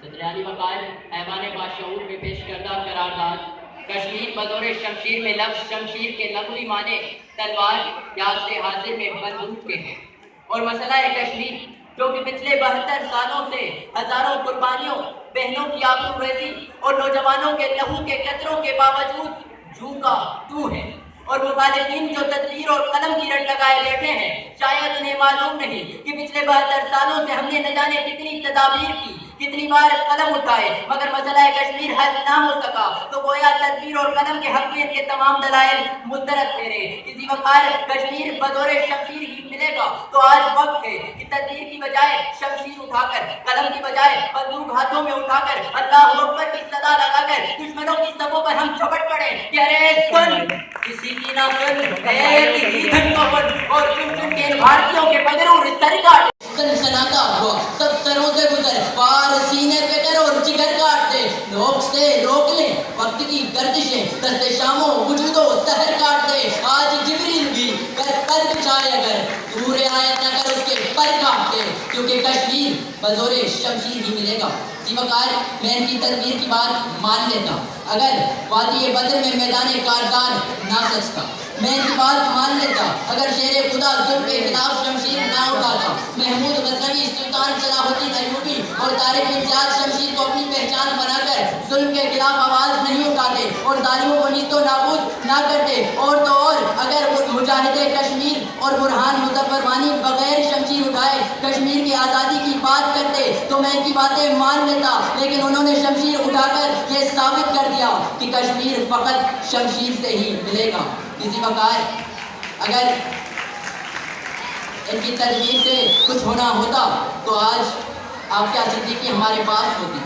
علی وقار ایوان باشعور میں پیش کردہ قرارداد کشمیر بطور شمشیر میں لفظ شمشیر کے لغوی معنی تلوار یا سے حاضر میں بندوق کے ہیں، اور مسئلہ کشمیر جو کہ پچھلے 72 سالوں سے ہزاروں قربانیوں، بہنوں کی آبرو ریزی اور نوجوانوں کے لہو کے قطروں کے باوجود جو کا تو ہے، اور مخالفین جو تدبیر اور قلم کی رٹ لگائے بیٹھے ہیں شاید انہیں معلوم نہیں کہ پچھلے 72 سالوں سے ہم نے نہ جانے کتنی تدابیر کی، کتنی بار قلم اٹھائے، مگر مسئلہ کشمیر حل نہ ہو سکا تو گویا تدبیر اور قلم کے حقیقت کے تمام دلائل مسترد پھیرے۔ کسی وقت کشمیر بطور شمشیر ہی ملے گا تو آج وقت ہے کہ تدبیر کی بجائے شمشیر اٹھا کر، قلم کی بجائے بندوق ہاتھوں میں اٹھا کر، اللہ اکبر کی صدا لگا کر دشمنوں کی صفوں پر ہم جھپٹ پڑے کہ ارے سن کسی کی نہ سن، ایک ہی دھن کو بن، اور چن چن کے بھارتیوں کے پگروں سر کاٹ سنسناتا ہوا سب سروں سے گزر، پار سینے پہ کر اور جگر کاٹ دے، نوک سے روک لیں وقت کی گردشیں، دست شاموں وجودوں سحر کاٹ دے، آج جبریل بھی کر پر بچھائے اگر دور آیت نہ کر اس کے پر کاٹ دے، کیونکہ کشمیر بزور شمشیر ہی ملے گا۔ وقار میں ان کی تدبیر کی بات مان لیتا اگر وادی بدر میں میدان کارزار نہ سچتا، میں ان کی بات مان لیتا اگر شیر خدا ظلم کے خلاف شمشیر نہ اٹھاتا، محمود غزنوی، سلطان صلاح الدین ایوبی اور طارق امتیاز شمشیر کو اپنی پہچان بنا کر ظلم کے خلاف آواز نہیں اٹھاتے اور ظالموں کو نیست و نابود نہ کرتے، اور تو اور اگر مجاہد کشمیر اور برہان مظفر وانی بغیر شمشیر اٹھائے کشمیر کی آزادی کی بات کرتے تو میں ان کی باتیں مان لیتا، لیکن انہوں نے شمشیر اٹھا کر یہ ثابت کر دیا کہ کشمیر فقط شمشیر سے ہی ملے گا۔ کسی وقت اگر ان کی تدبیر سے کچھ ہونا ہوتا تو آج آفیہ صدیقی ہمارے پاس ہوتی،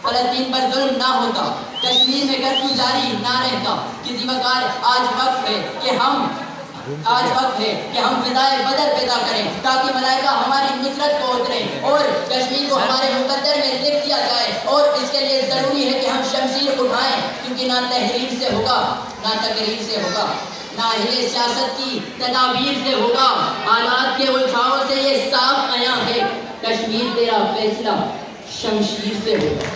فلسطین پر ظلم نہ ہوتا، کشمیر میں کرفیو جاری نہ رہتا۔ کسی وقت آج وقت ہے کہ ہم فضائے بدر پیدا کریں تاکہ ملائکہ ہماری نصرت کو اتریں اور کشمیر کو ہمارے مقدر میں لکھ دیا جائے، اور اس کے لیے ضروری ہے کہ ہم شمشیر اٹھائیں، کیونکہ نہ تحریر سے ہوگا، نہ تقریر سے ہوگا، نہ ہی سیاست کی تدابیر سے ہوگا، حالات کے الجھاؤ سے یہ صاف عیاں ہے، کشمیر تیرا فیصلہ شمشیر سے ہوگا،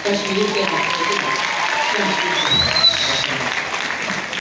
کشمیر کے فیصلہ شمشیر